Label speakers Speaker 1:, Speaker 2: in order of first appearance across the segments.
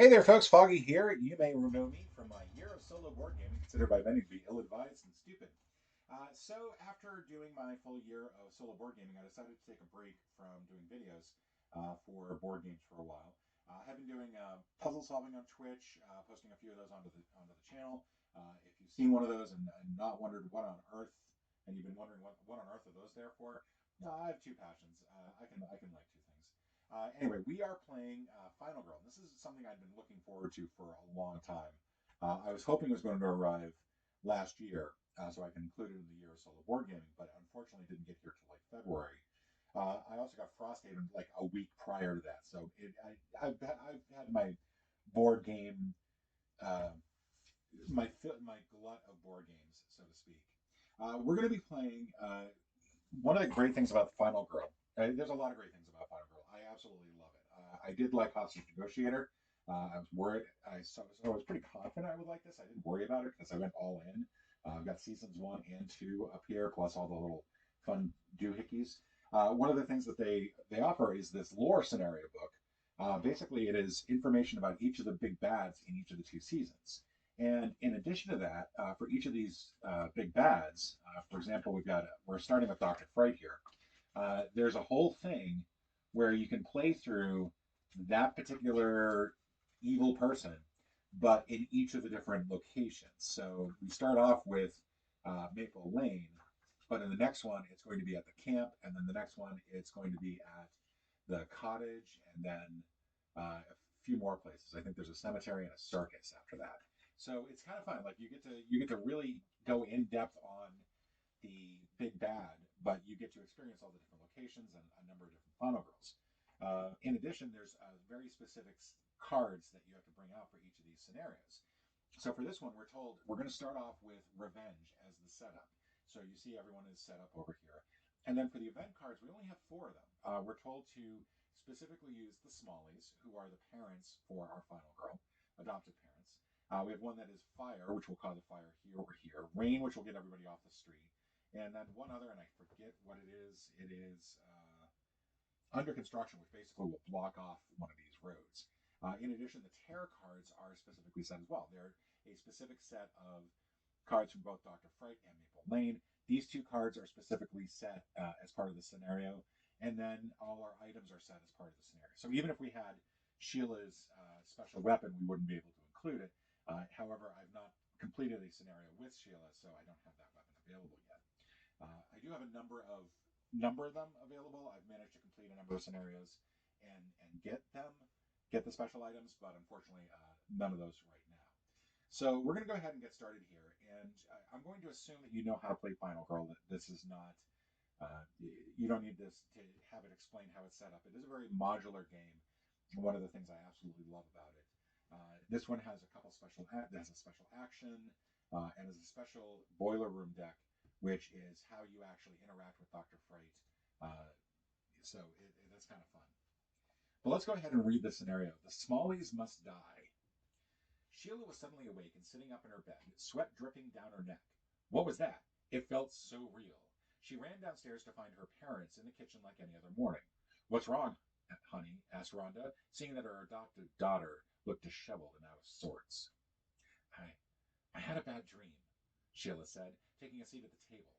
Speaker 1: Hey there, folks. Foggy here. You may know me from my year of solo board gaming, considered by many to be ill-advised and stupid. So, after doing my full year of solo board gaming, I decided to take a break from doing videos for board games for a while. I have been doing puzzle solving on Twitch, posting a few of those onto the channel. If you've seen one of those and not wondered what on earth, and you've been wondering what on earth are those there for, I have two passions. I can like two things. Anyway, we are playing Final Girl. This is something I've been looking forward to for a long time. I was hoping it was going to arrive last year, so I can include it in the year of solo board gaming, but unfortunately didn't get here till like February. I also got Frosthaven like a week prior to that, so I've had my board game, uh, my glut of board games, so to speak. We're going to be playing one of the great things about Final Girl. There's a lot of great things about Final Girl. I absolutely love it. I did like Hostage Negotiator. I was worried. So I was pretty confident I would like this. I didn't worry about it because I went all in. I've got seasons 1 and 2 up here, plus all the little fun doohickeys. One of the things that they offer is this lore scenario book. Basically, it is information about each of the big bads in each of the 2 seasons. And in addition to that, for each of these big bads, for example, we're starting with Dr. Fright here. There's a whole thing where you can play through that particular evil person, but in each of the different locations. So we start off with Maple Lane, but in the next one, it's going to be at the camp, and then the next one, it's going to be at the cottage, and then a few more places. I think there's a cemetery and a circus after that. So it's kind of fun. Like you get to really go in depth on the big bad, but you get to experience all the different locations and a number of different Final Girls. In addition, there's very specific cards that you have to bring out for each of these scenarios. So for this one, we're told we're going to start off with revenge as the setup. So you see everyone is set up over here. And then for the event cards, we only have 4 of them. We're told to specifically use the Smallies, who are the parents for our Final Girl, adopted parents. We have one that is fire, which will cause a fire here or here. Rain, which will get everybody off the street. And then one other, and I forget what it is. It is under construction, which basically will block off one of these roads. In addition, the terror cards are specifically set as well. They're a specific set of cards from both Dr. Fright and Maple Lane. These 2 cards are specifically set as part of the scenario, and then all our items are set as part of the scenario. So even if we had Sheila's special weapon, we wouldn't be able to include it. However, I've not completed a scenario with Sheila, so I don't have that weapon available yet. I do have a number of them available. I've managed to complete a number of scenarios and get the special items, but unfortunately, none of those right now. So we're going to go ahead and get started here, and I'm going to assume that you know how to play Final Girl. That this is not you don't need this to have it explain how it's set up. It is a very modular game. One of the things I absolutely love about it. This one has a couple has a special action and has a special boiler room deck, which is how you actually interact with Dr. Fright. Uh, that's kind of fun. But let's go ahead and read the scenario. The Smallies must die. Sheila was suddenly awake and sitting up in her bed, sweat dripping down her neck. What was that? It felt so real. She ran downstairs to find her parents in the kitchen like any other morning. What's wrong, honey? Asked Rhonda, seeing that her adopted daughter looked disheveled and out of sorts. I, I had a bad dream, Sheila said, taking a seat at the table.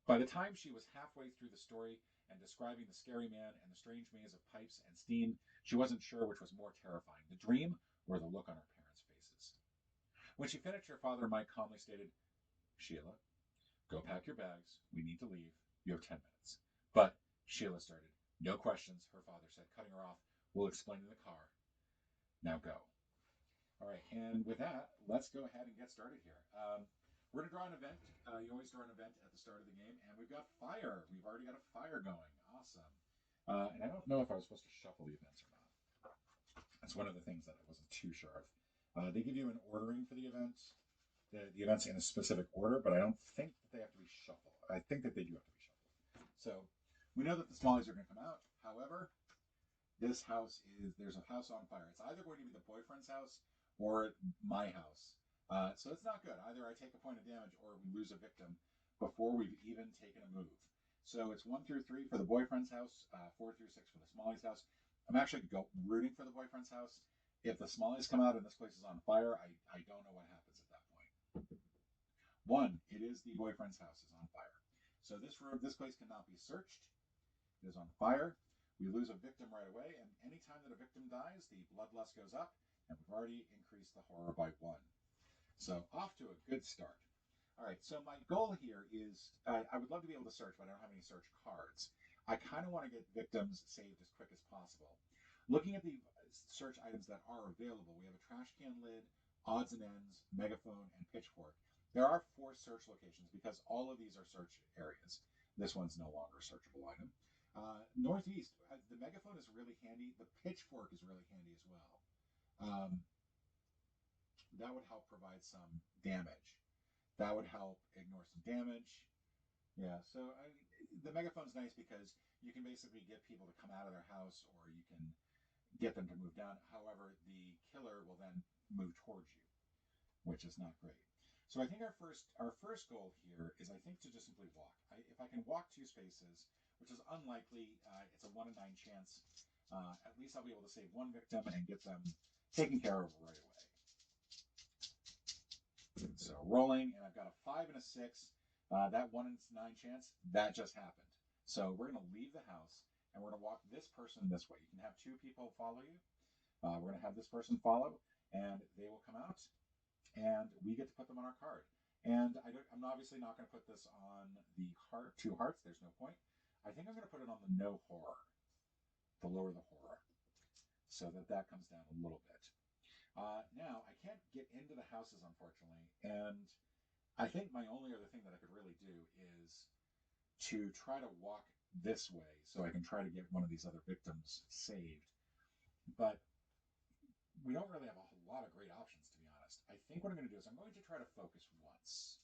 Speaker 1: By the time she was halfway through the story and describing the scary man and the strange maze of pipes and steam, she wasn't sure which was more terrifying, the dream or the look on her parents' faces. When she finished, her father Mike calmly stated, Sheila, go pack your bags. We need to leave. You have 10 minutes. But, Sheila started. No questions, her father said, cutting her off. We'll explain in the car. Now go. All right, and with that, let's go ahead and get started here. We're going to draw an event. You always draw an event at the start of the game, and we've got fire. We've already got a fire going. Awesome. And I don't know if I was supposed to shuffle the events or not. That's one of the things that I wasn't too sure of. They give you an ordering for the events, the events in a specific order, but I don't think that they have to be shuffled. I think that they do have to be shuffled. So we know that the Smallies are going to come out. However, there's a house on fire. It's either going to be the boyfriend's house or my house. So it's not good. Either I take a point of damage or we lose a victim before we've even taken a move. So it's 1 through 3 for the boyfriend's house, 4 through 6 for the Smallies' house. I'm actually rooting for the boyfriend's house. If the smallies come out and this place is on fire, I don't know what happens at that point. One, it is the boyfriend's house is on fire. So this place cannot be searched. It is on fire. We lose a victim right away, and anytime that a victim dies, the bloodlust goes up, and we've already increased the horror by 1. So off to a good start. All right, so my goal here is I would love to be able to search, but I don't have any search cards. I kind of want to get victims saved as quick as possible. Looking at the search items that are available, we have a trash can lid, odds and ends, megaphone, and pitchfork. There are 4 search locations because all of these are search areas. This one's no longer a searchable item. Northeast, the megaphone is really handy. The pitchfork is really handy as well. That would help provide some damage. That would help ignore some damage. Yeah, so the megaphone's nice because you can basically get people to come out of their house or you can get them to move down. However, the killer will then move towards you, which is not great. So I think our first goal here is I think to just simply walk. If I can walk 2 spaces, which is unlikely, it's a 1 in 9 chance. At least I'll be able to save 1 victim and get them taken care of right away. So rolling, and I've got a 5 and a 6. That 1 in 9 chance, that just happened. So we're going to leave the house, and we're going to walk this person this way. You can have 2 people follow you. We're going to have this person follow, and they will come out, and we get to put them on our card. And I'm obviously not going to put this on the 2 hearts. There's no point. I think I'm going to put it on the no horror, to lower the horror, so that comes down a little bit. Now, I can't get into the houses, unfortunately, and I think my only other thing that I could really do is to try to walk this way so I can try to get one of these other victims saved. But we don't really have a lot of great options, to be honest. I think what I'm going to do is I'm going to try to focus once.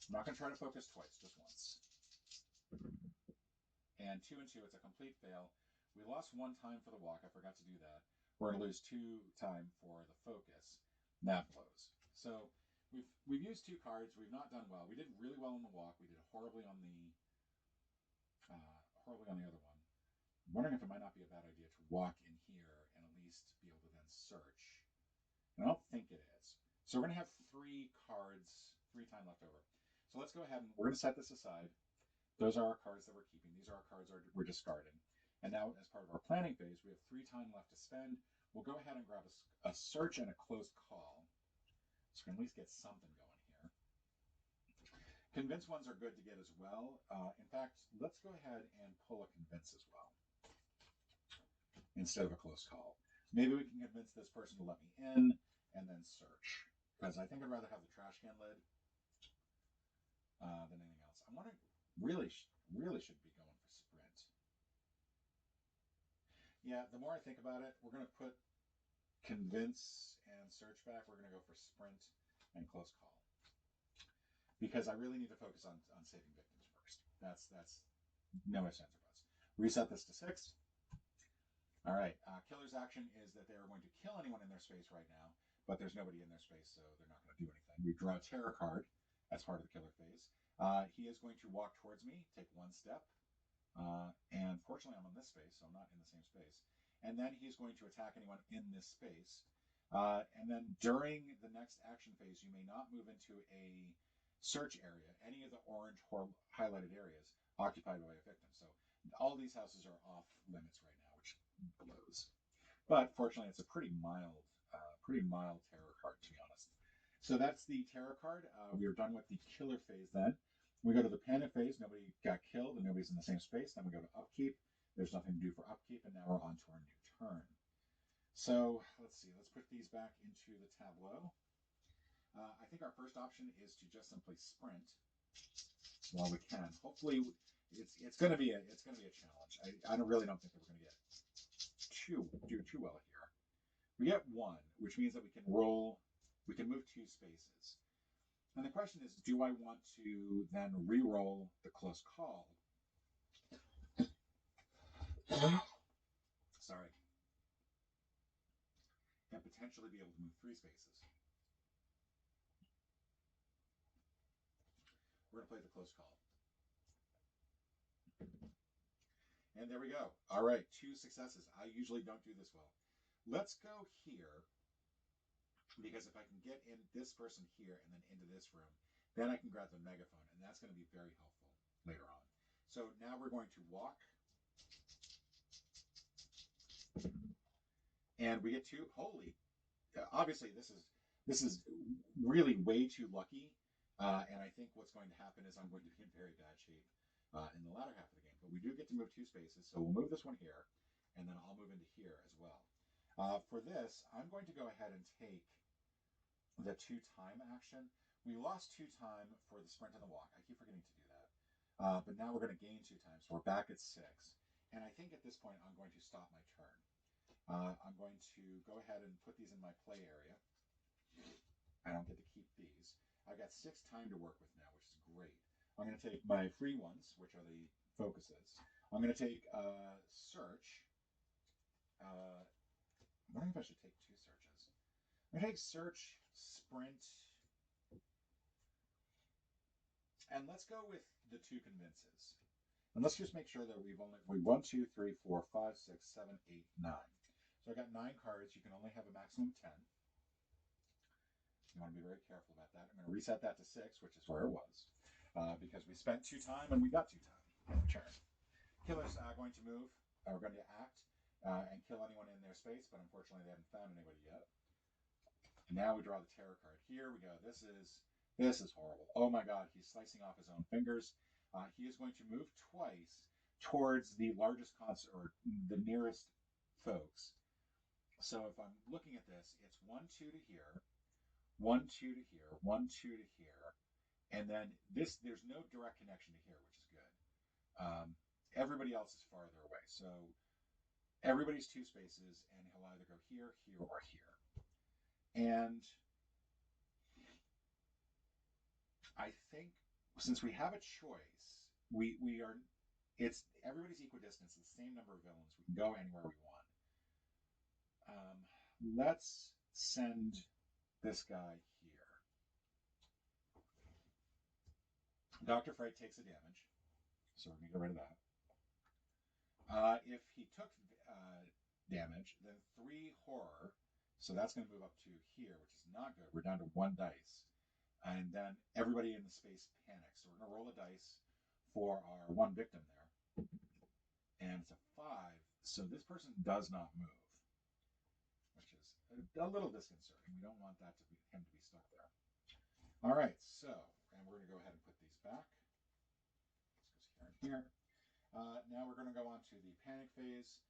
Speaker 1: I'm not going to try to focus twice, just once. And 2 and 2, it's a complete fail. We lost 1 time for the walk. I forgot to do that. We're going to lose 2 time for the focus. That blows. So we've used 2 cards. We've not done well. We did really well on the walk. We did horribly on the other one. I'm wondering if it might not be a bad idea to walk in here and at least be able to then search. And I don't think it is. So we're going to have 3 cards, 3 time left over. So let's go ahead and we're going to set this aside. Those are our cards that we're keeping. These are our cards we're discarding. And now, as part of our planning phase, we have 3 time left to spend. We'll go ahead and grab a search and a close call. So we can at least get something going here. Convince ones are good to get as well. In fact, let's go ahead and pull a convince as well, instead of a close call. Maybe we can convince this person to let me in and then search. Because I think I'd rather have the trash can lid than anything else. I'm wondering, really should be going for sprint. Yeah, the more I think about it, we're going to put convince and search back. We're going to go for sprint and close call. Because I really need to focus on saving victims first. That's no ifs, ands, or buts. Reset this to 6. All right, killer's action is that they are going to kill anyone in their space right now, but there's nobody in their space, so they're not going to do anything. We draw a terror card as part of the killer phase. He is going to walk towards me, take 1 step, and fortunately I'm on this space, so I'm not in the same space. And then he's going to attack anyone in this space. And then during the next action phase, you may not move into a search area, any of the orange highlighted areas occupied by a victim. So all these houses are off limits right now, which blows. But fortunately, it's a pretty mild terror card, to be honest. So that's the terror card. We are done with the killer phase then. We go to the panic phase. Nobody got killed and nobody's in the same space. Then we go to upkeep. There's nothing to do for upkeep, and now we're on to our new turn. So let's see. Let's put these back into the tableau. I think our first option is to just simply sprint while we can. Hopefully, it's going to be a challenge. I really don't think that we're going to do too well here. We get 1, which means that we can roll. We can move 2 spaces. And the question is, do I want to then re-roll the close call? Sorry. And potentially be able to move 3 spaces. We're going to play the close call. And there we go. All right, 2 successes. I usually don't do this well. Let's go here, because if I can get in this person here and then into this room, then I can grab the megaphone, and that's going to be very helpful later on. So now we're going to walk, and we get to, holy, obviously this is really way too lucky, and I think what's going to happen is I'm going to be in very bad shape in the latter half of the game. But we do get to move 2 spaces, so we'll move this one here, and then I'll move into here as well. For this, I'm going to go ahead and take the 2 time action. We lost 2 time for the sprint and the walk. I keep forgetting to do that. But now we're going to gain 2 times, so we're back at 6. And I think at this point I'm going to stop my turn. I'm going to go ahead and put these in my play area. I don't get to keep these. I've got 6 time to work with now, which is great. I'm going to take my free ones, which are the focuses. I'm going to take search. I wonder if I should take 2 searches. I'm going to take search, sprint, and let's go with the 2 convinces. And let's just make sure that we 1, 2, 3, 4, 5, 6, 7, 8, 9. So I got 9 cards. You can only have a maximum of 10. You want to be very careful about that. I'm going to reset that to 6, which is where it was, because we spent 2 time and we got 2 time in return. Killer's going to move, or going to act, and kill anyone in their space, but unfortunately they haven't found anybody yet. And now we draw the terror card. Here we go. This is horrible. Oh my God, he's slicing off his own fingers. He is going to move twice towards the largest concert, or the nearest folks. So if I'm looking at this, it's 1, 2 to here, 1, 2 to here, 1, 2 to here, and then this, there's no direct connection to here, which is good. Everybody else is farther away. So everybody's 2 spaces, and he'll either go here, here, or here. And I think since we have a choice, we are, it's everybody's equidistant, the same number of villains. We can go anywhere we want. Let's send this guy here. Dr. Fright takes a damage, so we're going to get rid of that. If he took damage, then 3 horror, so that's going to move up to here, which is not good. We're down to 1 dice. And then everybody in the space panics. So we're going to roll a dice for our 1 victim there. And it's a 5, so this person does not move, which is a little disconcerting. We don't want that to be, him to be stuck there. All right, so, and we're going to go ahead and put these back. This goes here and here. Now we're going to go on to the panic phase.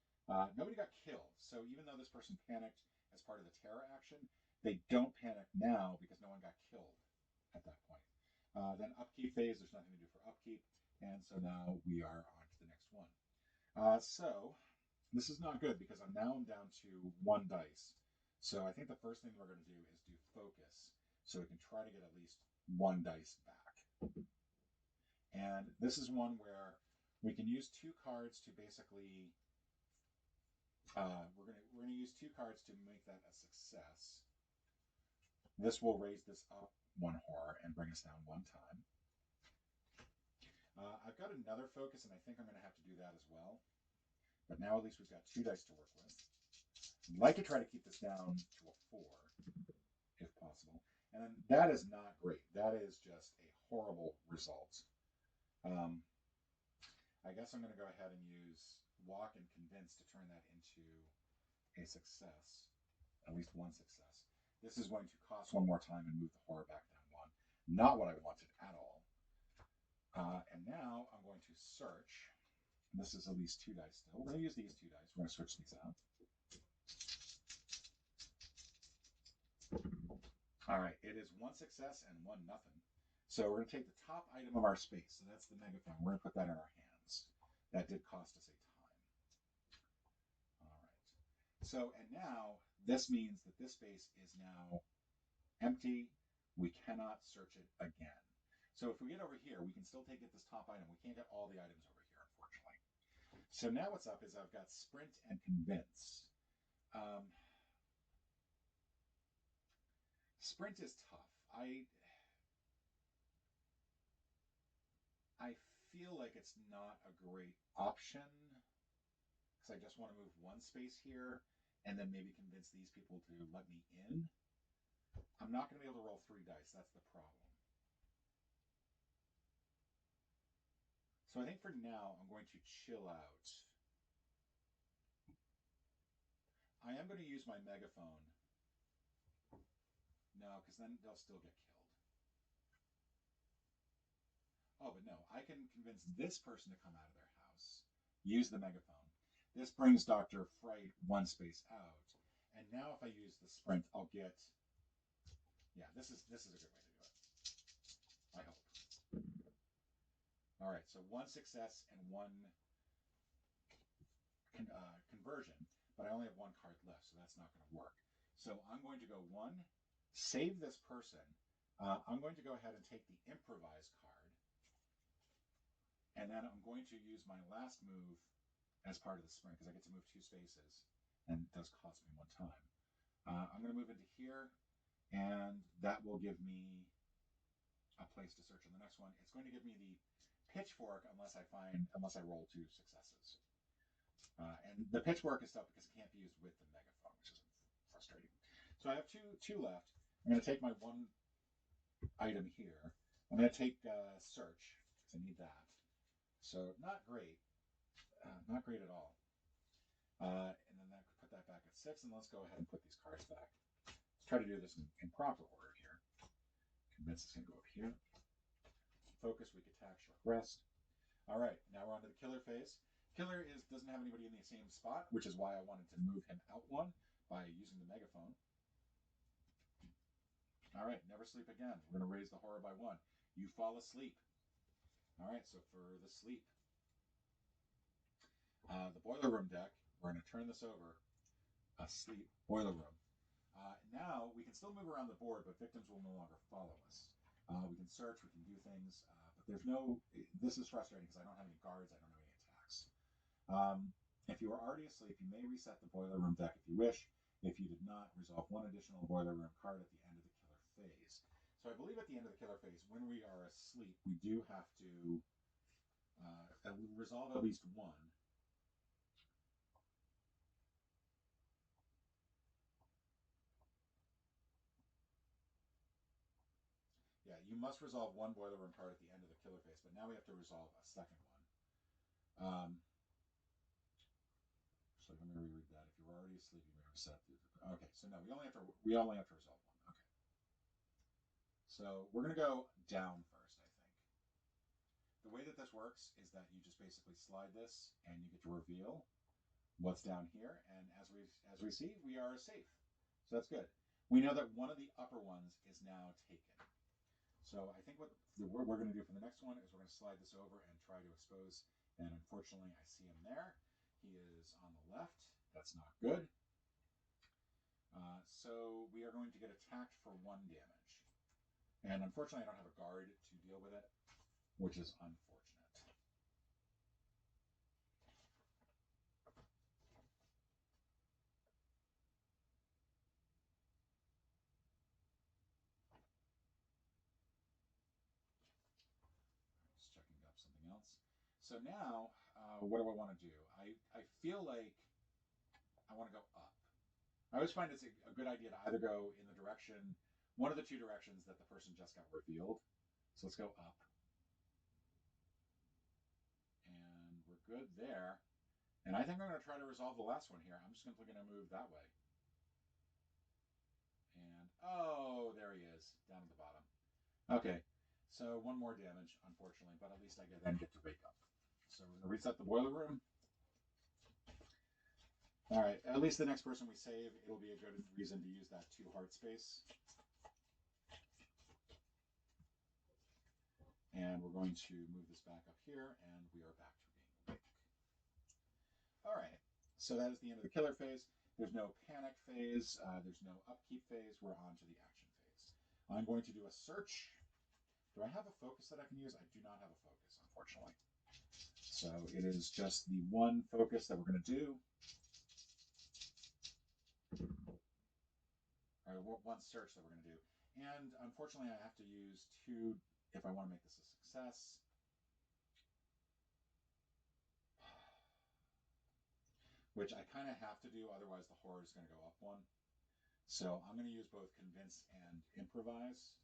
Speaker 1: Nobody got killed, so even though this person panicked as part of the terror action, they don't panic now because no one got killed at that point. Then upkeep phase, there's nothing to do for upkeep, and so now we are on to the next one. So this is not good because I'm down to 1 dice. So I think the first thing we're going to do is do focus, so we can try to get at least 1 dice back. And this is one where we can use 2 cards to basically, we're going to use 2 cards to make that a success. This will raise this up 1 horror and bring us down 1 time. I've got another focus, and I think I'm going to have to do that as well. But now at least we've got 2 dice to work with. I'd like to try to keep this down to a 4, if possible. And then that is not great. That is just a horrible result. I guess I'm going to go ahead and use walk and convince to turn that into a success, at least 1 success. This is going to cost 1 more time and move the horror back down 1. Not what I wanted at all. And now I'm going to search. This is at least 2 dice still. We're going to use these 2 dice. We're going to switch these out. All right, it is 1 success and 1 nothing. So we're going to take the top item of our space. So that's the megaphone. We're going to put that in our hands. That did cost us a time. All right. So, and now this means that this space is now empty. We cannot search it again. So if we get over here, we can still get this top item. We can't get all the items over here, unfortunately. So now what's up is I've got sprint and convince. Sprint is tough. I feel like it's not a great option because I just want to move 1 space here and then maybe convince these people to let me in. I'm not going to be able to roll 3 dice. That's the problem. So I think for now, I'm going to chill out. I am going to use my megaphone. No, because then they'll still get killed. Oh, but no, I can convince this person to come out of their house, use the megaphone. This brings Dr. Fright 1 space out. And now if I use the sprint, I'll get... Yeah, this is a good way to do it. I hope. All right, so 1 success and 1 conversion, but I only have 1 card left, so that's not going to work. So I'm going to go 1, save this person. I'm going to go ahead and take the improvise card, and then I'm going to use my last move as part of the sprint, because I get to move 2 spaces, and it does cost me 1 time. I'm going to move into here, and that will give me a place to search on the next one. It's going to give me the pitchfork unless I roll 2 successes. And the pitchfork is tough because it can't be used with the megaphone, which is frustrating. So I have two left. I'm going to take my 1 item here. I'm going to take search because I need that. So not great. Not great at all. And then that put that back at 6, and let's go ahead and put these cards back. Let's try to do this in proper order here. Convince is going to go up here. Focus, weak attack, short rest. All right, now we're on to the killer phase. Killer doesn't have anybody in the same spot, which is why I wanted to move him out 1 by using the megaphone. All right, never sleep again. We're going to raise the horror by 1. You fall asleep. All right, so for the sleep, the boiler room deck, we're going to turn this over. Asleep, boiler room. Now we can still move around the board, but victims will no longer follow us. We can search, we can do things, but there's no. This is frustrating because I don't have any guards, I don't have any attacks. If you are already asleep, you may reset the boiler room deck if you wish. If you did not, resolve 1 additional boiler room card at the end of the killer phase. So I believe at the end of the killer phase, when we are asleep, we do have to resolve at least 1. Yeah, you must resolve 1 boiler room card at the end of the killer phase, but now we have to resolve a second one. So let me reread that. If you're already asleep, you may reset. Okay, so no, we only have to resolve 1. Okay. So we're gonna go down first, I think. The way that this works is that you just basically slide this, and you get to reveal what's down here. And as we see, we are safe. So that's good. We know that one of the upper ones is now taken. So I think what we're going to do for the next one is we're going to slide this over and try to expose. And unfortunately, I see him there. He is on the left. That's not good. So we are going to get attacked for 1 damage. And unfortunately, I don't have a guard to deal with it, which is unfortunate. Just checking up something else. So now, what do I want to do? I feel like I want to go up. I always find it's a good idea to either go in the direction, one of the 2 directions that the person just got revealed. So let's go up. And we're good there. And I think I'm going to try to resolve the last one here. I'm just simply going to move that way. And, oh, there he is, down at the bottom. Okay, so 1 more damage, unfortunately, but at least I then get to wake up. So we're going to reset the boiler room. All right, at least the next person we save, it'll be a good reason to use that 2 heart space. And we're going to move this back up here, and we are back to being awake. All right, so that is the end of the killer phase. There's no panic phase. There's no upkeep phase. We're on to the action phase. I'm going to do a search. Do I have a focus that I can use? I do not have a focus, unfortunately. So it is just the 1 focus that we're going to do. Or 1 search that we're going to do. And unfortunately, I have to use 2 if I want to make this a success. which I kind of have to do, otherwise the horror is going to go up one. So I'm going to use both convince and improvise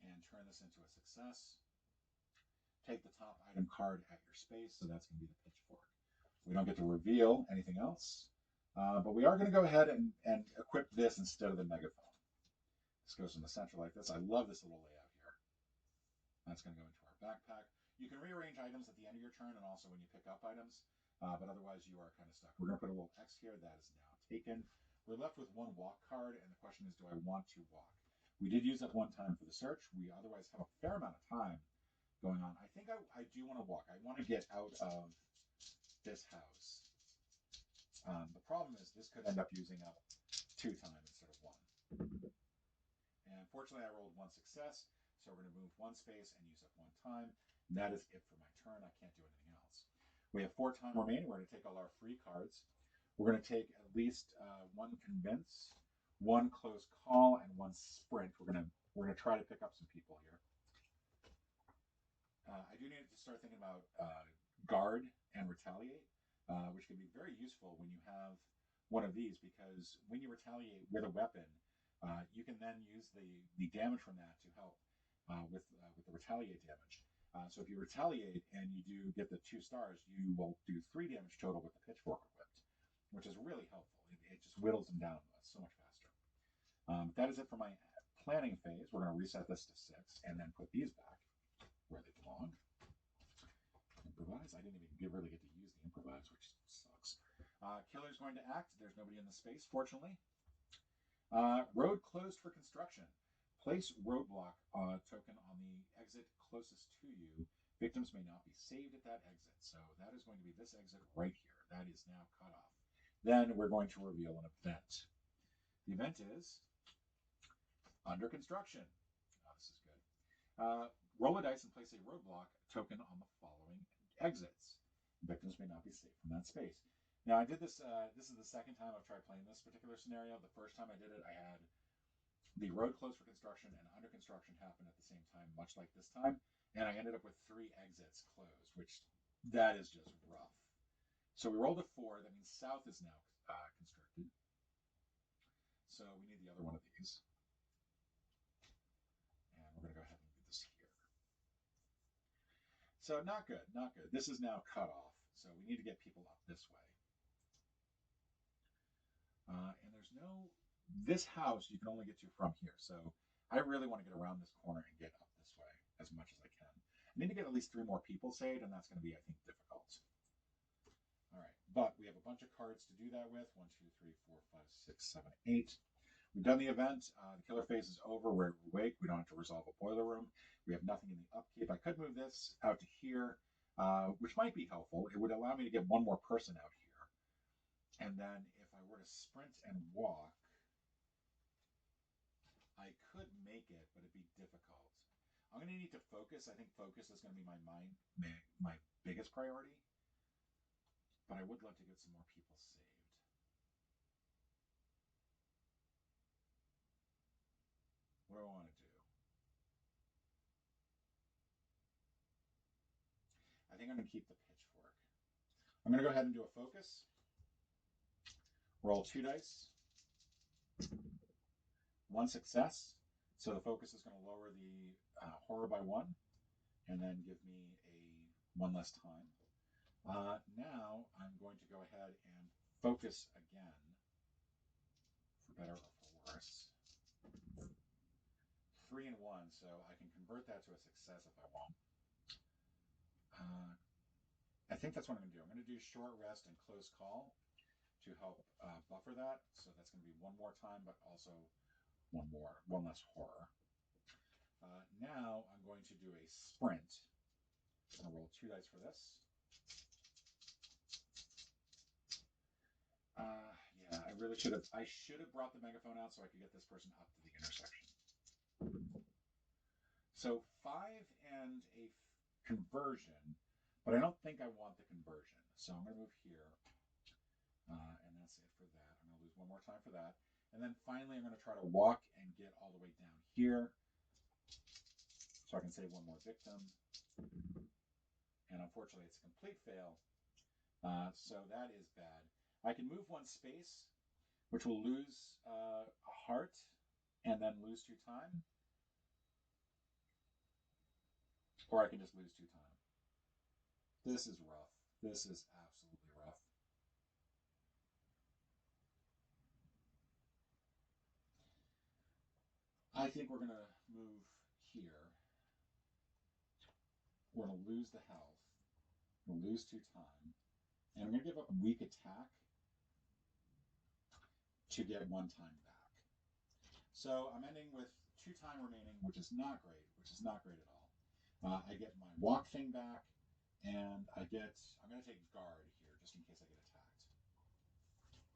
Speaker 1: and turn this into a success. Take the top item card at your space, so that's going to be the pitchfork. We don't get to reveal anything else, but we are going to go ahead and equip this instead of the megaphone. This goes in the center like this. I love this little layout here. That's going to go into our backpack. You can rearrange items at the end of your turn and also when you pick up items, but otherwise you are kind of stuck. We're going to put a little X here. That is now taken. We're left with one walk card, and the question is, do I want to walk? We did use up one time for the search. We otherwise have a fair amount of time going on. I think I do want to walk. I want to get out of this house. The problem is this could end up using up 2 times instead of 1. And fortunately I rolled 1 success, so we're going to move 1 space and use up 1 time. And that is it for my turn. I can't do anything else. We have 4 time remaining. We're going to take all our free cards. We're going to take at least 1 convince, 1 close call, and 1 sprint. We're going to try to pick up some people here. I do need to start thinking about guard and retaliate, which can be very useful when you have one of these, because when you retaliate with a weapon, you can then use the damage from that to help with the retaliate damage. So if you retaliate and you do get the 2 stars, you will do 3 damage total with the pitchfork equipped, which is really helpful. It just whittles them down so much faster. That is it for my planning phase. We're going to reset this to 6 and then put these back where they belong. Improvise. I didn't even really get to use the improvise, which sucks. Killer's going to act. There's nobody in the space, fortunately. Road closed for construction. Place roadblock token on the exit closest to you. Victims may not be saved at that exit. So that is going to be this exit right here. That is now cut off. Then we're going to reveal an event. The event is under construction. Oh, this is good. Roll a dice and place a roadblock token on the following exits. Victims may not be safe from that space. Now I did this, this is the second time I've tried playing this particular scenario. The first time I did it, I had the road closed for construction and under construction happen at the same time, much like this time. And I ended up with 3 exits closed, which that is just rough. So we rolled a 4, that means south is now constructed. So we need the other one of these. And we're going to go ahead and do this here. So not good, not good. This is now cut off. So we need to get people up this way. And there's no, this house you can only get to from here. So I really want to get around this corner and get up this way as much as I can. I need to get at least 3 more people saved, and that's going to be, I think, difficult. All right, but we have a bunch of cards to do that with. 1, 2, 3, 4, 5, 6, 7, 8. We've done the event. The killer phase is over. We're awake. We don't have to resolve a boiler room. We have nothing in the upkeep. I could move this out to here, which might be helpful. It would allow me to get 1 more person out here. And then if I were to sprint and walk, I could make it, but it'd be difficult. I'm going to need to focus. I think focus is going to be my biggest priority. But I would love to get some more people saved. What do I want to do? I think I'm going to keep the pitchfork. I'm going to go ahead and do a focus. Roll 2 dice. 1 success. So the focus is going to lower the horror by 1 and then give me a 1 less time. Now I'm going to go ahead and focus again, for better or for worse. 3 and 1, so I can convert that to a success if I want. I think that's what I'm going to do. I'm going to do short rest and close call to help buffer that. So that's going to be 1 more time, but also 1 less horror. Now I'm going to do a sprint. I'm going to roll 2 dice for this. Yeah, I really should have. I should have brought the megaphone out so I could get this person up to the intersection. So 5 and a conversion, but I don't think I want the conversion. So I'm going to move here, and that's it for that. I'm going to lose 1 more time for that. And then finally, I'm going to try to walk and get all the way down here so I can save 1 more victim. And unfortunately, it's a complete fail. So that is bad. I can move one space, which will lose a heart and then lose 2 time, or I can just lose 2 time. This is rough. This is absolutely rough. I think we're going to move here. We're going to lose the health. We'll lose 2 time. And I'm going to give up weak attack to get 1 time back. So I'm ending with 2 time remaining, which is not great, at all. I get my walk thing back, and I'm going to take guard here just in case I get attacked.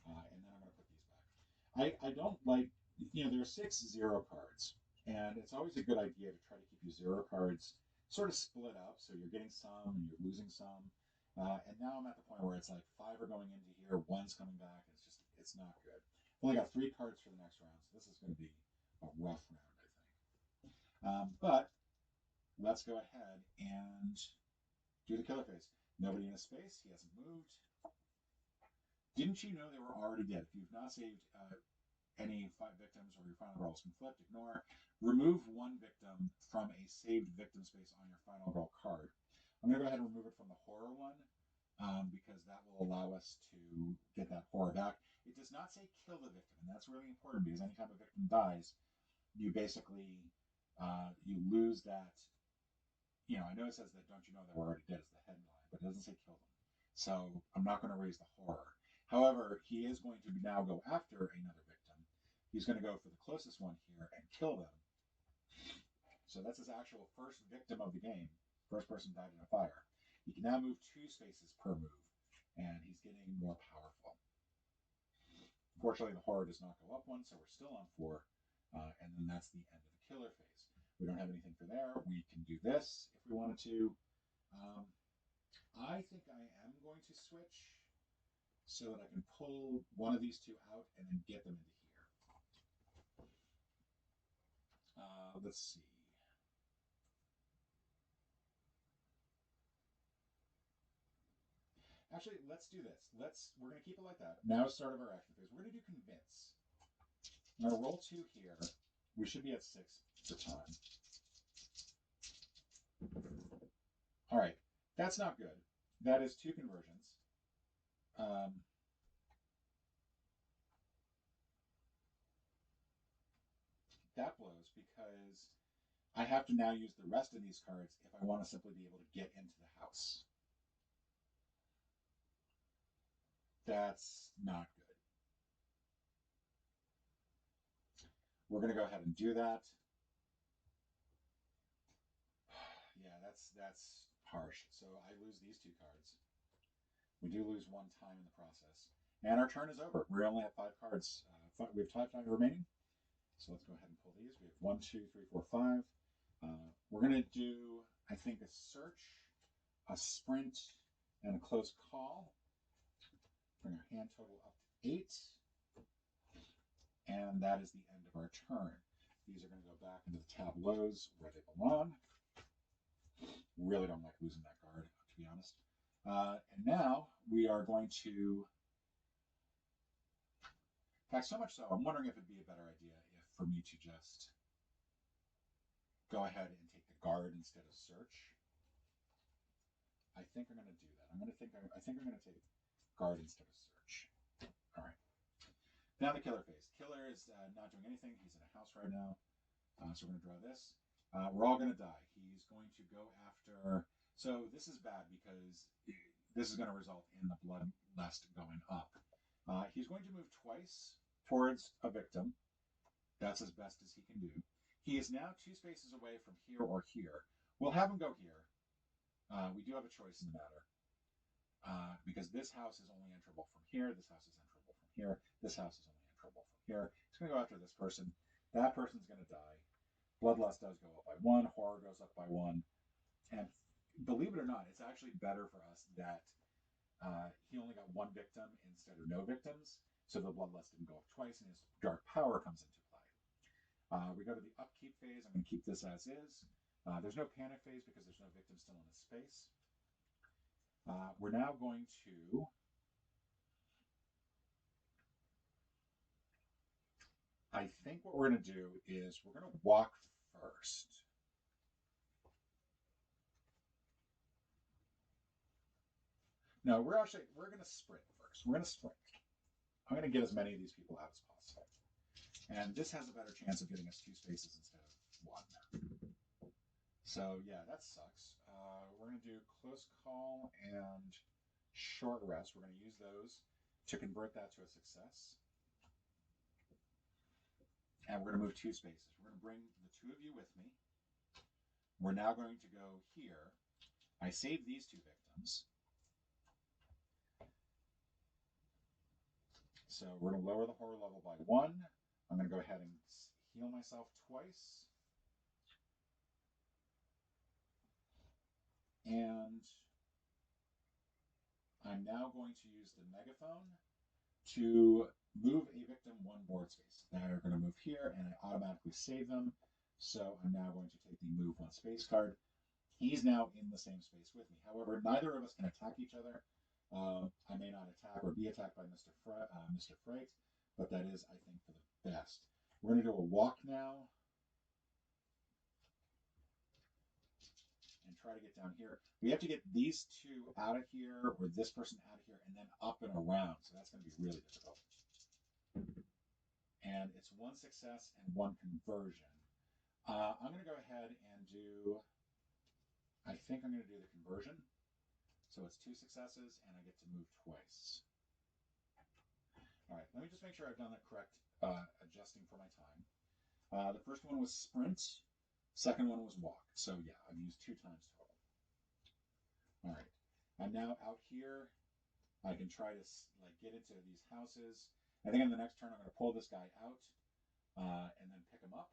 Speaker 1: And then I'm going to put these back. I don't like, there are 6 0 cards, and it's always a good idea to try to keep your 0 cards sort of split up, so you're getting some and you're losing some. And now I'm at the point where it's like 5 are going into here, 1's coming back. It's not good. I've only got 3 cards for the next round, so this is going to be a rough round, I think. But let's go ahead and do the killer phase. Nobody in a space. He hasn't moved. Didn't you know they were already dead? If you've not saved any 5 victims or your final roll is conflict, ignore. Remove 1 victim from a saved victim space on your final roll card. I'm going to go ahead and remove it from the horror one because that will allow us to get that horror back. It does not say kill the victim, and that's really important because anytime a victim dies, you basically you lose that. I know it says that don't you know they were already dead as the headline, but it doesn't say kill them. So I'm not going to raise the horror. However, he is going to now go after another victim. He's going to go for the closest one here and kill them. So that's his actual first victim of the game. First person died in a fire. He can now move 2 spaces per move, and he's getting more powerful. Unfortunately, the horror does not go up 1, so we're still on 4, and then that's the end of the killer phase. We don't have anything for there. We can do this if we wanted to. I think I am going to switch so that I can pull one of these 2 out and then get them into here. Let's see. Actually, let's do this. We're going to keep it like that. Now is start of our action phase. We're going to do convince. I'm going to roll 2 here. We should be at 6 for time. All right. That's not good. That is 2 conversions. That blows because I have to now use the rest of these cards if I want to simply be able to get into the house. That's not good. We're going to go ahead and do that. Yeah, that's harsh. So I lose these 2 cards. We do lose 1 time in the process. And our turn is over. We only have 5 cards. We have 5 time remaining. So let's go ahead and pull these. We have 1, 2, 3, 4, 5. We're going to do, I think, a search, a sprint, and a close call. Bring our hand total up to 8. And that is the end of our turn. These are going to go back into the tableaus where they belong. Really don't like losing that card, to be honest. And now we are going to... In fact, so much so, I'm wondering if it'd be a better idea for me to just go ahead and take the guard instead of search. I think I'm going to do that. I think I'm going to take guard instead of search. All right. Now the killer phase. Killer is not doing anything. He's in a house right now. So we're going to draw this. We're all going to die. He's going to go after... So this is bad because this is going to result in the bloodlust going up. He's going to move twice towards a victim. That's as best as he can do. He is now 2 spaces away from here or here. We'll have him go here. We do have a choice in the matter. Because this house is only enterable from here. This house is enterable from here. This house is only enterable from here. He's going to go after this person. That person's going to die. Bloodlust does go up by 1. Horror goes up by 1. And believe it or not, it's actually better for us that he only got 1 victim instead of no victims. So the bloodlust didn't go up twice, and his dark power comes into play. We go to the upkeep phase. I'm going to keep this as is. There's no panic phase because there's no victim still in his space. We're now going to, I think what we're going to do is we're going to walk first. No, we're going to sprint first. We're going to sprint. I'm going to get as many of these people out as possible. And this has a better chance of getting us 2 spaces instead of 1. So yeah, that sucks. We're going to do close call and short rest. We're going to use those to convert that to a success. And we're going to move 2 spaces. We're going to bring the 2 of you with me. We're now going to go here. I save these 2 victims. So we're going to lower the horror level by 1. I'm going to go ahead and heal myself twice. And I'm now going to use the megaphone to move a victim 1 board space. They're going to move here, and I automatically save them. So I'm now going to take the move 1 space card. He's now in the same space with me. However, neither of us can attack each other. I may not attack or be attacked by Mr. Fright, but that is, I think, for the best. We're going to do a walk now and try to get down here. We have to get these 2 out of here, or this person out of here, and then up and around. So that's going to be really difficult. And it's 1 success and 1 conversion. I'm going to go ahead and do, I think I'm going to do the conversion. So it's 2 successes, and I get to move twice. All right, let me just make sure I've done that correct, adjusting for my time. The first one was sprint. Second one was walk. So yeah, I've used 2 times total. All right, I'm now out here. I can try to get into these houses. I think in the next turn I'm going to pull this guy out and then pick him up.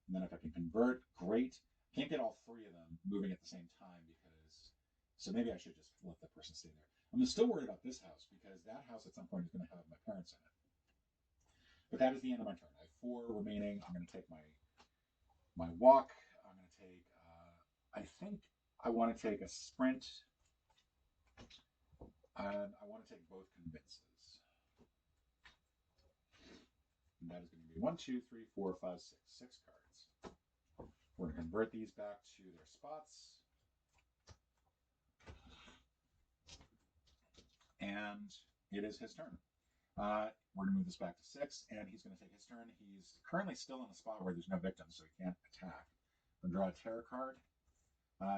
Speaker 1: And then if I can convert, great. Can't get all 3 of them moving at the same time because, so maybe I should just let that person stay there. I'm still worried about this house because that house at some point is going to have my parents in it. But that is the end of my turn. I have 4 remaining. I'm going to take my walk. I'm going to take, I think I want to take a sprint. And I want to take both convinces. And that is going to be 1, 2, 3, 4, 5, 6 cards. We're going to convert these back to their spots. And it is his turn. We're going to move this back to 6, and he's going to take his turn. He's currently still in a spot where there's no victims, so he can't attack. I'm going to draw a terror card.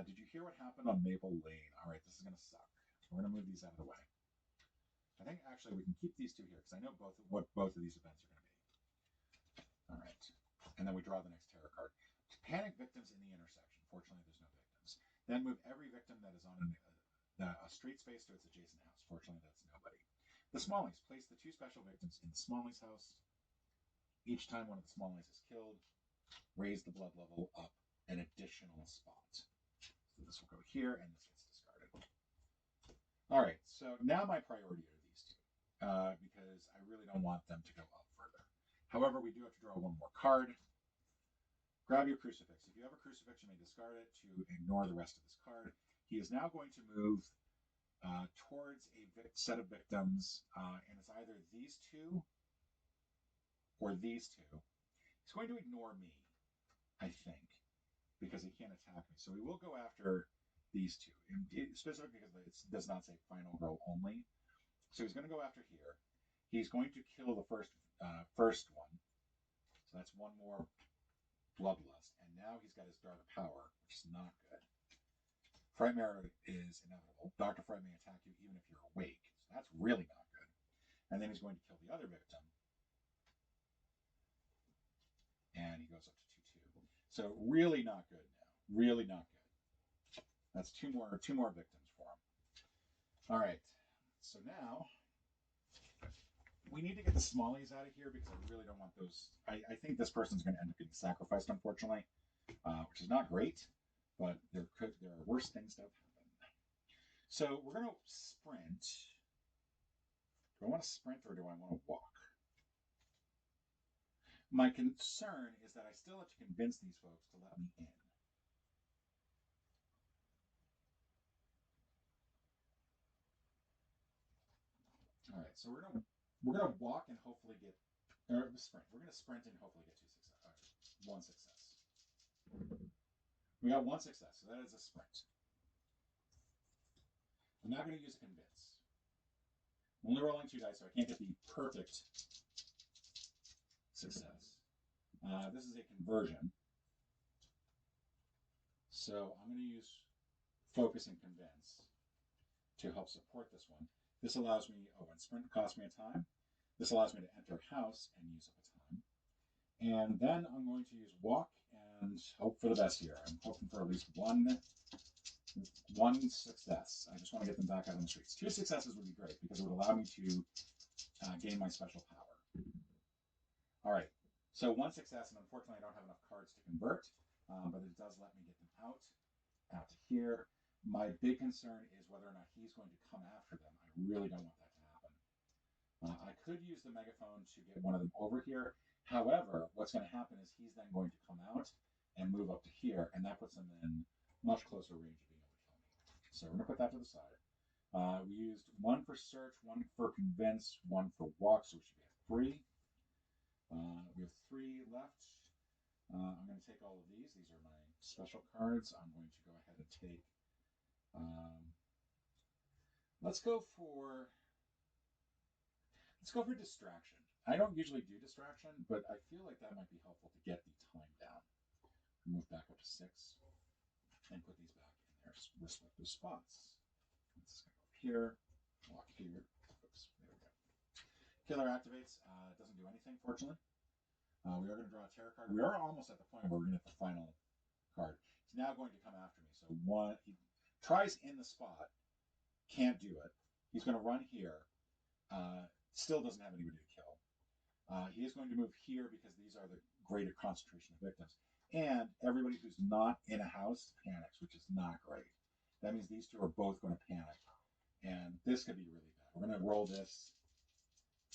Speaker 1: Did you hear what happened on Maple Lane? All right, this is going to suck. We're going to move these out of the way. I think actually we can keep these 2 here because I know what both of these events are going to be. All right, and then we draw the next terror card. Panic victims in the intersection. Fortunately, there's no victims. Then move every victim that is on a street space to its adjacent house. Fortunately, that's nobody. The Smallies. Place the 2 special victims in the Smallies house. Each time one of the Smallies is killed, raise the blood level up an additional spot. So this will go here, and this gets discarded. All right, so now my priority are these 2, because I really don't want them to go up further. However, we do have to draw 1 more card. Grab your crucifix. If you have a crucifix, you may discard it to ignore the rest of this card. He is now going to move towards a set of victims, and it's either these 2 or these 2. He's going to ignore me, I think, because he can't attack me. So we will go after these 2, specifically because it does not say final girl only. So he's going to go after here. He's going to kill the first one. So that's 1 more bloodlust. And now he's got his dark power, which is not good. Frightmare is inevitable. Dr. Fright may attack you even if you're awake. So that's really not good. And then he's going to kill the other victim. And he goes up to 2-2. So really not good now. Really not good. That's two more victims for him. All right. So now we need to get the Smallies out of here because I really don't want those. I think this person's going to end up getting sacrificed, unfortunately, which is not great. But there are worse things that have happened. So we're going to sprint. Do I want to sprint or do I want to walk? My concern is that I still have to convince these folks to let me in. All right, so we're gonna walk and hopefully get, or sprint. We're gonna sprint and hopefully get one success. We got one success, so that is a sprint. I'm not going to use a convince. I'm only rolling 2 dice, so I can't get the perfect success. This is a conversion. So I'm going to use focus and convince to help support this one. This allows me, and sprint costs me a time. This allows me to enter a house and use up a time. And then I'm going to use walk and hope for the best here. I'm hoping for at least one success. I just want to get them back out on the streets. 2 successes would be great because it would allow me to gain my special power. All right, so 1 success, and unfortunately I don't have enough cards to convert, but it does let me get them out to here. My big concern is whether or not he's going to come after them. I really don't want that to happen. I could use the megaphone to get one of them over here. However, what's going to happen is he's then going to come out and move up to here, and that puts him in much closer range of being able to kill me. So we're going to put that to the side. We used 1 for search, 1 for convince, 1 for walk, so we should be at 3. We have 3 left. I'm going to take all of these. These are my special cards. I'm going to go ahead and take. Let's go for distraction. I don't usually do distraction, but I feel like that might be helpful to get the time down. Move back up to 6 and put these back in their respective spots. Let's go up here, walk here. Oops, there we go. Killer activates. Doesn't do anything, fortunately. We are going to draw a terror card. We are almost at the point where we're going to get the final card. He's now going to come after me. So he tries in the spot, can't do it. He's going to run here. Still doesn't have anybody to kill. He is going to move here because these are the greater concentration of victims. And everybody who's not in a house panics, which is not great. That means these 2 are both going to panic. And this could be really bad. We're going to roll this.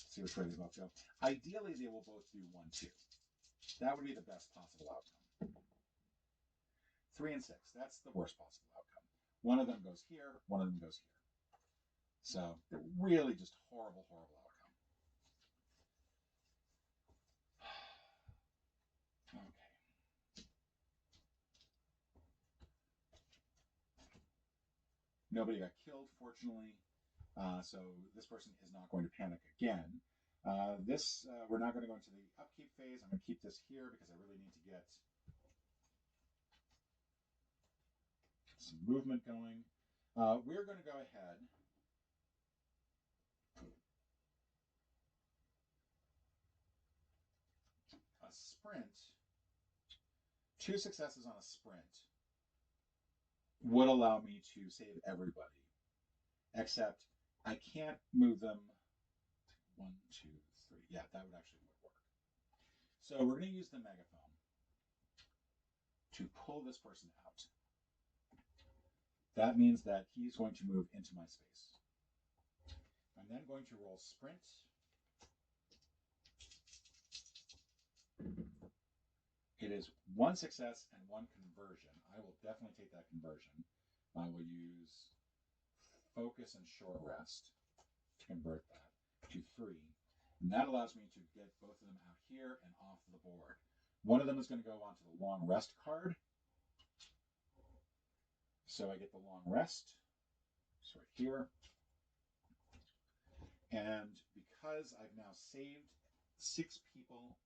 Speaker 1: See which way they both go. Ideally, they will both do 1, 2. That would be the best possible outcome. 3 and 6. That's the worst possible outcome. One of them goes here. One of them goes here. So they're really just horrible, horrible outcome. Okay. Nobody got killed, fortunately. So this person is not going to panic again. We're not going to go into the upkeep phase. I'm going to keep this here because I really need to get some movement going. We're going to go ahead. A sprint, 2 successes on a sprint would allow me to save everybody, except I can't move them 1, 2, 3. Yeah, that would actually work. So we're going to use the megaphone to pull this person out. That means that he's going to move into my space. I'm then going to roll sprint. It is 1 success and 1 conversion. I will definitely take that conversion. I will use focus and short rest to convert that to 3. And that allows me to get both of them out here and off the board. One of them is going to go onto the long rest card. So I get the long rest. It's right here. And because I've now saved 6 people,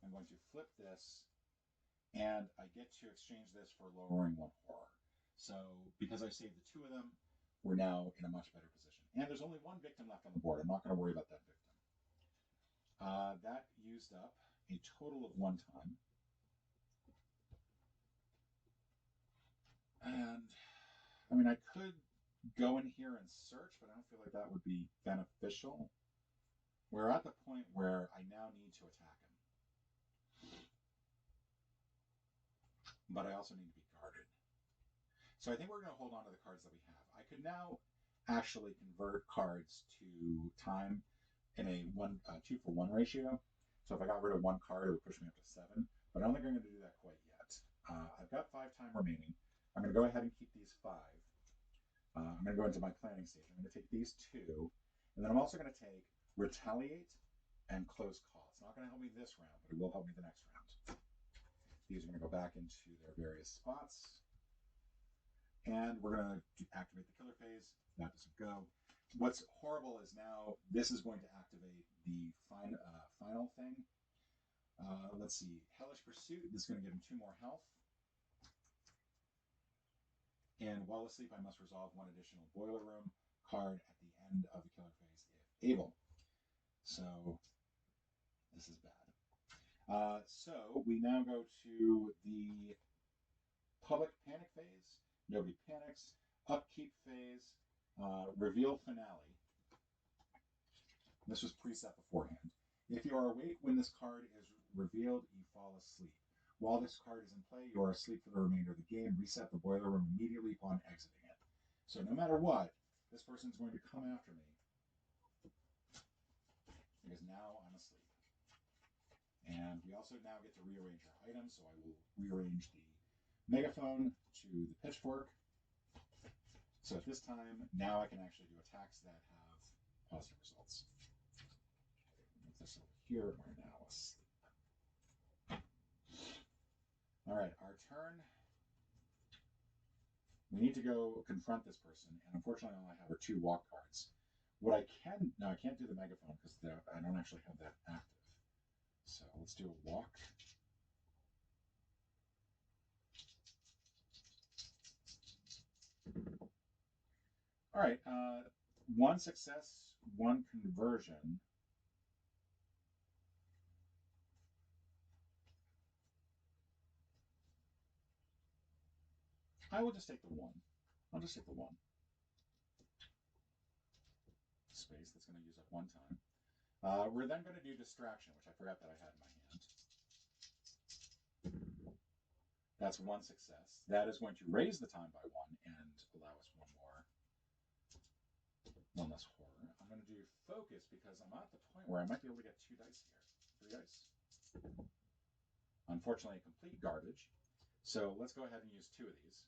Speaker 1: I'm going to flip this, and I get to exchange this for lowering 1 horror. So because I saved the 2 of them, we're now in a much better position. And there's only 1 victim left on the board. I'm not going to worry about that victim. That used up a total of 1 time. And, I mean, I could go in here and search, but I don't feel like that would be beneficial. We're at the point where I now need to attack him. But I also need to be guarded. So I think we're going to hold on to the cards that we have. I could now actually convert cards to time in a 2-for-1 ratio. So if I got rid of 1 card, it would push me up to 7. But I don't think I'm going to do that quite yet. I've got 5 time remaining. I'm going to go ahead and keep these 5. I'm going to go into my planning stage. I'm going to take these 2, And then I'm also going to take Retaliate and Close Call. It's not going to help me this round, but it will help me the next round. These are going to go back into their various spots. And we're going to activate the killer phase. That doesn't go. What's horrible is now this is going to activate the final thing. Let's see. Hellish Pursuit. This is going to give him 2 more health. And while asleep, I must resolve 1 additional Boiler Room card at the end of the killer phase if able. So this is bad. So we now go to the public panic phase. Nobody panics. Upkeep phase. Reveal finale. This was preset beforehand. If you are awake when this card is revealed, you fall asleep. While this card is in play, you are asleep for the remainder of the game. Reset the Boiler Room immediately upon exiting it. So no matter what, this person's going to come after me because now I'm asleep. And we also now get to rearrange our items, so I will rearrange the megaphone to the pitchfork. So at this time, now I can actually do attacks that have positive results. Move this over here, we're now asleep. All right, our turn. We need to go confront this person, and unfortunately, all I have are 2 walk cards. What I can, no, I can't do the megaphone because I don't actually have that active. So let's do a walk. All right, 1 success, 1 conversion. I will just take the 1. I'll just take the 1. Space, that's going to use up 1 time. We're then going to do distraction, which I forgot that I had in my hand. That's 1 success. That is going to raise the time by 1 and allow us 1 less horror. I'm going to do focus because I'm at the point where I might be able to get 2 dice here. 3 dice. Unfortunately, complete garbage. So let's go ahead and use 2 of these.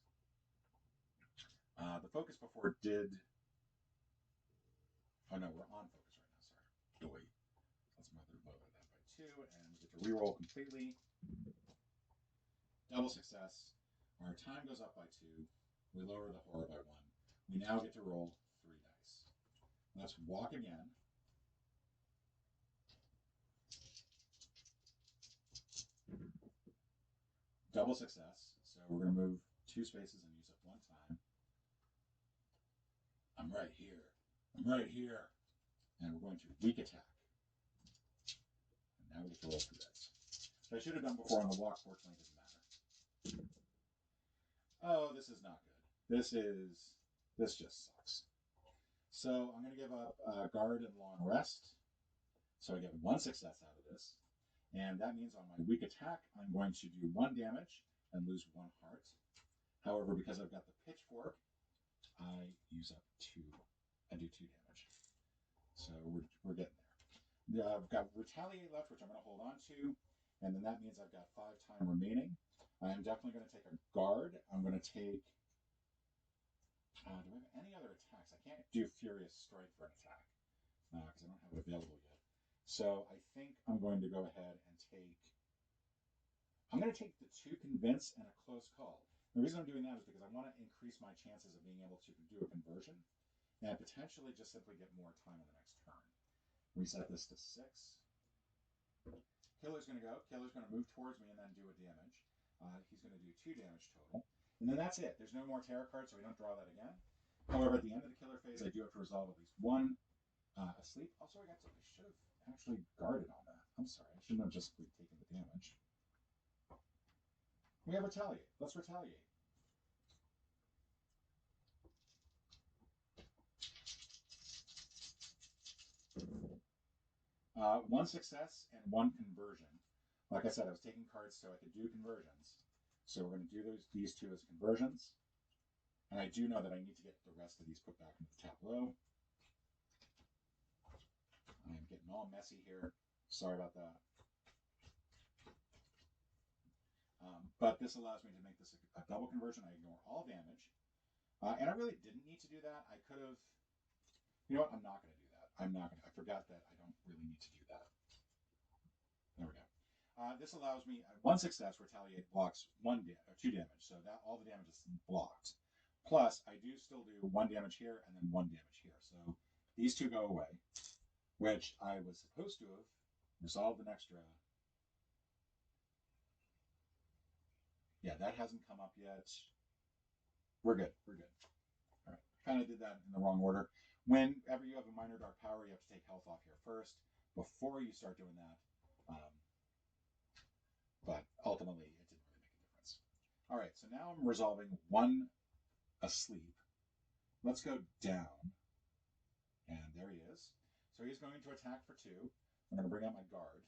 Speaker 1: The focus before did... Oh no, we're on focus right now, sorry. Doy. Let's lower that by 2, and we get to reroll completely. Double success. Our time goes up by 2. We lower the horror by 1. We now get to roll 3 dice. Let's walk again. Double success. So we're going to move 2 spaces and use up 1 time. I'm right here. I'm right here. And we're going to weak attack. And now we get to roll 2 dice. So I should have done before on the walk, fortunately it doesn't matter. Oh, this is not good. This just sucks. So I'm going to give up guard and long rest. So I get 1 success out of this. And that means on my weak attack, I'm going to do 1 damage and lose 1 heart. However, because I've got the pitchfork, I use up 2. I do 2 damage. So we're getting there. I've got Retaliate left, which I'm going to hold on to. And then that means I've got 5 time remaining. I am definitely going to take a guard. I'm going to take... do I have any other attacks? I can't do Furious Strike for an attack because I don't have it available yet. So I think I'm going to go ahead and take... I'm going to take the 2 Convince and a Close Call. The reason I'm doing that is because I want to increase my chances of being able to do a conversion and potentially just simply get more time on the next turn. Reset this to 6. Killer's going to go. Killer's going to move towards me and then do a damage. He's going to do 2 damage total. And then that's it. There's no more tarot cards, so we don't draw that again. However, at the end of the killer phase, I do have to resolve at least 1 asleep. Also, I should have actually guarded on that. I'm sorry. I shouldn't have just taken the damage. We have Retaliate. Let's retaliate. One success and 1 conversion. Like I said, I was taking cards so I could do conversions. So we're going to do these 2 as conversions. And I do know that I need to get the rest of these put back into the tableau. I am getting all messy here. Sorry about that. But this allows me to make this a double conversion. I ignore all damage. And I really didn't need to do that. I could have... You know what? I'm not going to do that. I'm not gonna, I forgot that I don't really need to do that. There we go. This allows me one success, retaliate blocks two damage, so that all the damage is blocked. Plus, I do still do 1 damage here and then 1 damage here. So these two go away, which I was supposed to have resolved an extra. Yeah, that hasn't come up yet. We're good. We're good. All right. Kind of did that in the wrong order. Whenever you have a minor dark power, you have to take health off here first before you start doing that. But ultimately, it didn't really make a difference. All right, so now I'm resolving 1 asleep. Let's go down. And there he is. So he's going to attack for 2. I'm going to bring out my guard.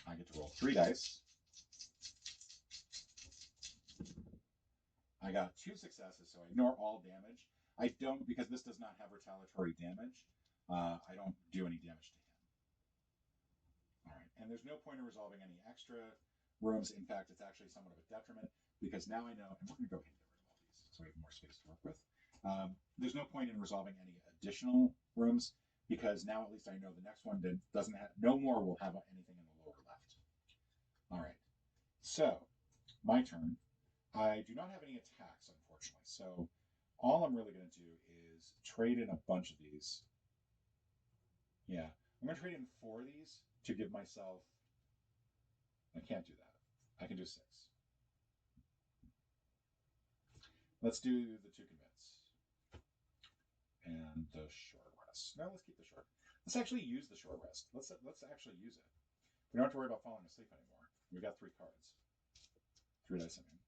Speaker 1: I get to roll 3 dice. I got 2 successes, so I ignore all damage. I don't, because this does not have retaliatory damage, I don't do any damage to him. All right, and there's no point in resolving any extra rooms. In fact, it's actually somewhat of a detriment, because now I know, and we're going to go ahead and get rid of all these so we have more space to work with. There's no point in resolving any additional rooms, because now at least I know the next one doesn't have, no more will have anything in the lower left. All right, so my turn. I do not have any attacks, unfortunately, so all I'm really going to do is trade in a bunch of these. Yeah, I'm going to trade in 4 of these to give myself, I can't do that. I can do 6. Let's do the 2 convince. And the short rest. No, let's keep the short. Let's actually use the short rest. Let's actually use it. We don't have to worry about falling asleep anymore. We've got 3 cards. 3 dice, I mean.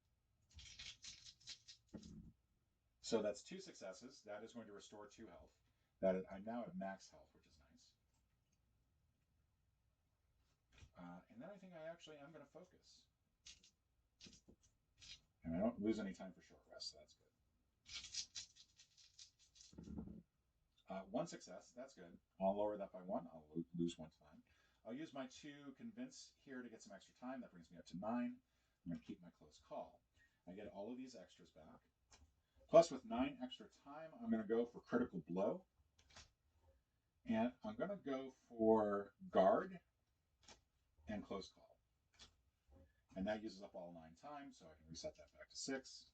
Speaker 1: So that's 2 successes. That is going to restore 2 health. I'm now at max health, which is nice. And then I think I actually am going to focus. And I don't lose any time for short rest, so that's good. 1 success, that's good. I'll lower that by 1. I'll lose 1 time. I'll use my 2 convince here to get some extra time. That brings me up to 9. I'm going to keep my close call. I get all of these extras back. Plus, with 9 extra time, I'm going to go for critical blow. And I'm going to go for guard and close call. And that uses up all 9 times, so I can reset that back to 6.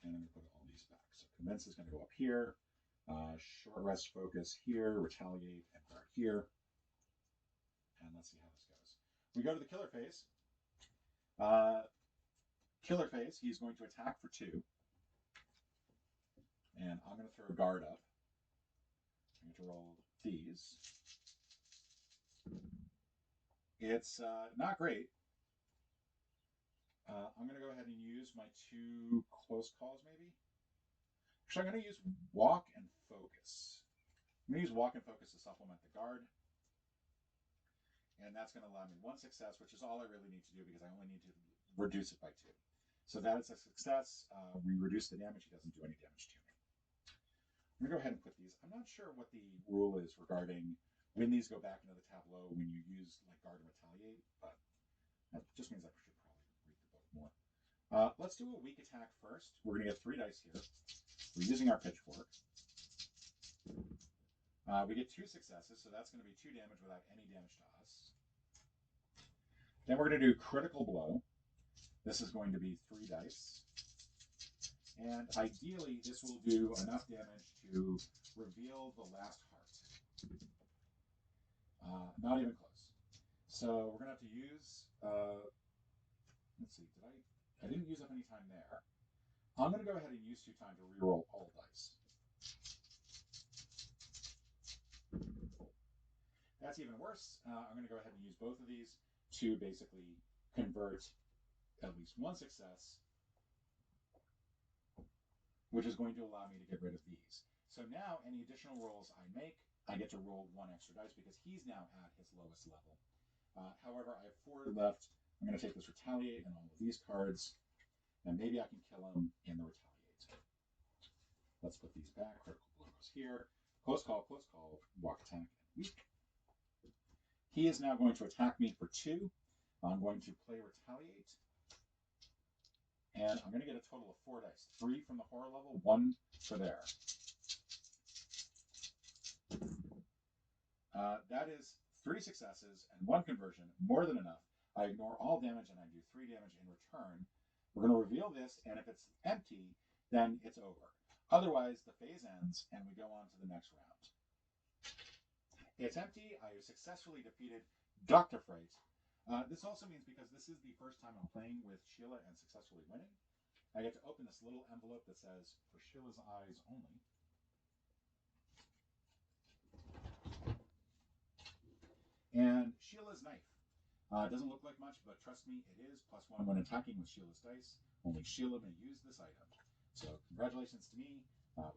Speaker 1: And I'm going to put all these back. So convince is going to go up here. Short rest, focus here, retaliate, and guard here. And let's see how this goes. We go to the killer phase. Killer phase, he's going to attack for 2. And I'm going to throw a guard up. I'm going to roll these. It's not great. I'm going to go ahead and use my 2 close calls, maybe. Actually, I'm going to use walk and focus. I'm going to use walk and focus to supplement the guard. And that's going to allow me 1 success, which is all I really need to do because I only need to reduce it by 2. So that is a success. We reduce the damage. He doesn't do any damage to me. I'm going to go ahead and put these. I'm not sure what the rule is regarding when these go back into the tableau when you use like guard and retaliate, but that just means I should probably read the book more. Let's do a weak attack first. We're going to get 3 dice here. We're using our pitchfork. We get 2 successes, so that's going to be 2 damage without any damage to us. Then we're going to do critical blow. This is going to be 3 dice. And ideally, this will do enough damage to reveal the last heart. Not even close. So we're going to have to use, let's see, I didn't use up any time there. I'm going to go ahead and use 2 time to reroll all dice. That's even worse. I'm going to go ahead and use both of these to basically convert at least 1 success, which is going to allow me to get rid of these. So now any additional rolls I make, I get to roll 1 extra dice because he's now at his lowest level. However, I have 4 left. I'm going to take this retaliate and all of these cards, and maybe I can kill him in the retaliate. Let's put these back. Critical blow goes here. Close call, walk attack, and weak. He is now going to attack me for 2. I'm going to play retaliate. And I'm going to get a total of 4 dice. 3 from the horror level, 1 for there. That is 3 successes and 1 conversion, more than enough. I ignore all damage and I do 3 damage in return. We're going to reveal this, and if it's empty, then it's over. Otherwise, the phase ends and we go on to the next round. It's empty. I have successfully defeated Dr. Fright. This also means, because this is the first time I'm playing with Sheila and successfully winning, I get to open this little envelope that says, "For Sheila's eyes only." And Sheila's knife. Doesn't look like much, but trust me, it is. +1 when attacking with Sheila's dice. Only Sheila may use this item. So congratulations to me.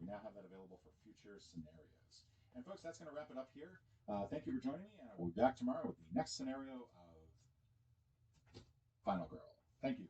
Speaker 1: We now have that available for future scenarios. And folks, that's going to wrap it up here. Thank you for joining me, and I will be back tomorrow with the next scenario of Final Girl. Thank you.